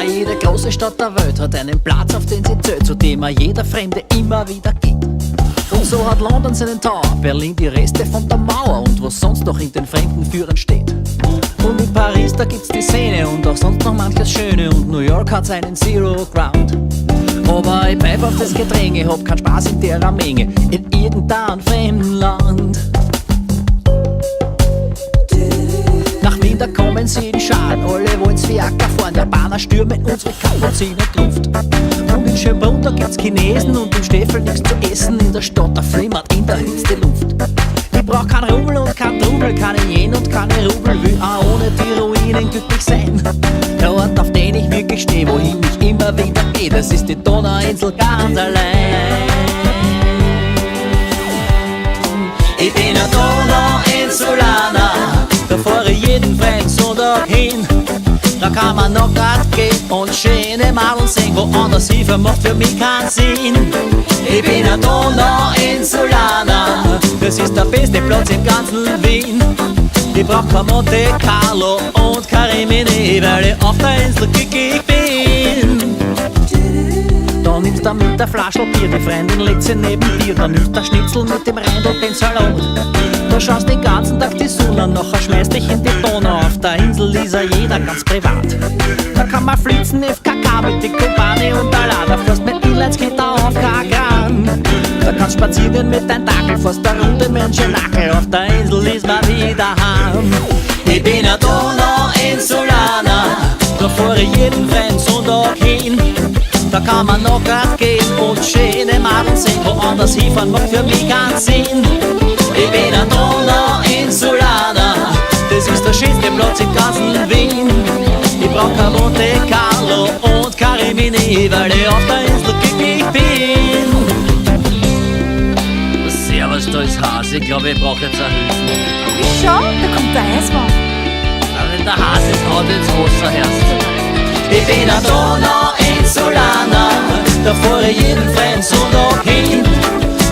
jede große Stadt der Welt hat einen Platz, auf den sie zählt, zu dem jeder Fremde immer wieder geht. Und so hat London seinen Tower, Berlin die Reste von der Mauer und was sonst noch in den fremden Führern steht. Und in Paris, da gibt's die Szene und auch sonst noch manches Schöne, und New York hat seinen Zero Ground. Aber ich bleib auf das Gedränge, hab keinen Spaß in der Menge, in irgendeinem fremden Land. Nach Wien, da kommen sie in Scharen, alle wollen's für Acker fahren, Japaner stürmen unsere Kapuziner Luft. Und in Schönbrunn, da gibt's Chinesen und im Stäffel nichts zu essen, in der Stadt, da flimmert in der höchste Luft. Ich brauch kein Rummel und kein Trubel, keine Yen und keine Rubel, will auch ohne die Ruinen glücklich sein. Der Ort, auf den ich wirklich stehe, wohin ich immer wieder gehe, das ist die Donauinsel ganz allein. Ich bin ein Donauinsulaner, da fahre ich jeden freien Sonntag hin. Da kann man noch grad gehen und schöne Madeln sehen, woanders hin macht für mich keinen Sinn. Ich bin ein Donauinsulaner, das ist der beste Platz im ganzen Wien. Ich brauch kein Monte Carlo und kein Rimini, weil ich auf der Insel glücklich bin. Da nimmst du mit der Flasche Bier, die Freundin legt sie neben dir, dann nimmst du Schnitzel mit dem Rein und den Salat. Da schaust den ganzen Tag die Sonne, nachher schmeißt dich in die Donau. Auf der Insel ist jeder ganz privat. Da kann man flitzen, FKK mit die Kobane und Salat. Da fährst mit Inlineskater auf Kagran. Da kannst spazieren mit dein Dackel, fährst der Runde Menschenachel. Auf der Insel ist man wieder heim. Ich bin ein Donauinsulaner, da fahre ich jeden freien Sonntag hin. Da kann man noch grad gehen und schöne Madeln sehen, woanders hinfahren macht für mich keinen Sinn. Ich bin ein Donauinsulaner, das ist der schönste Platz im ganzen Wien. Ich brauch kein Monte Carlo und kein Rimini, weil ich auf der Insel glücklich bin. Servus, da ist Hase, ich glaube, ich brauch jetzt eine Hilfe. Schau, da kommt der Eismann. Aber wenn der Hase jetzt haut ins Wasser herrscht. Ich bin ein Donauinsulaner, da fahre ich jeden freien Sonntag hin.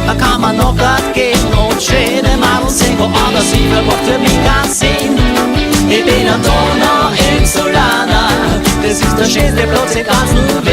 Da kann man noch grad gehen und schöne Madeln sehen, woanders hin macht für mich keinen Sinn. Ich bin ein Donauinsulaner, das ist der schönste Platz im ganzen Wien.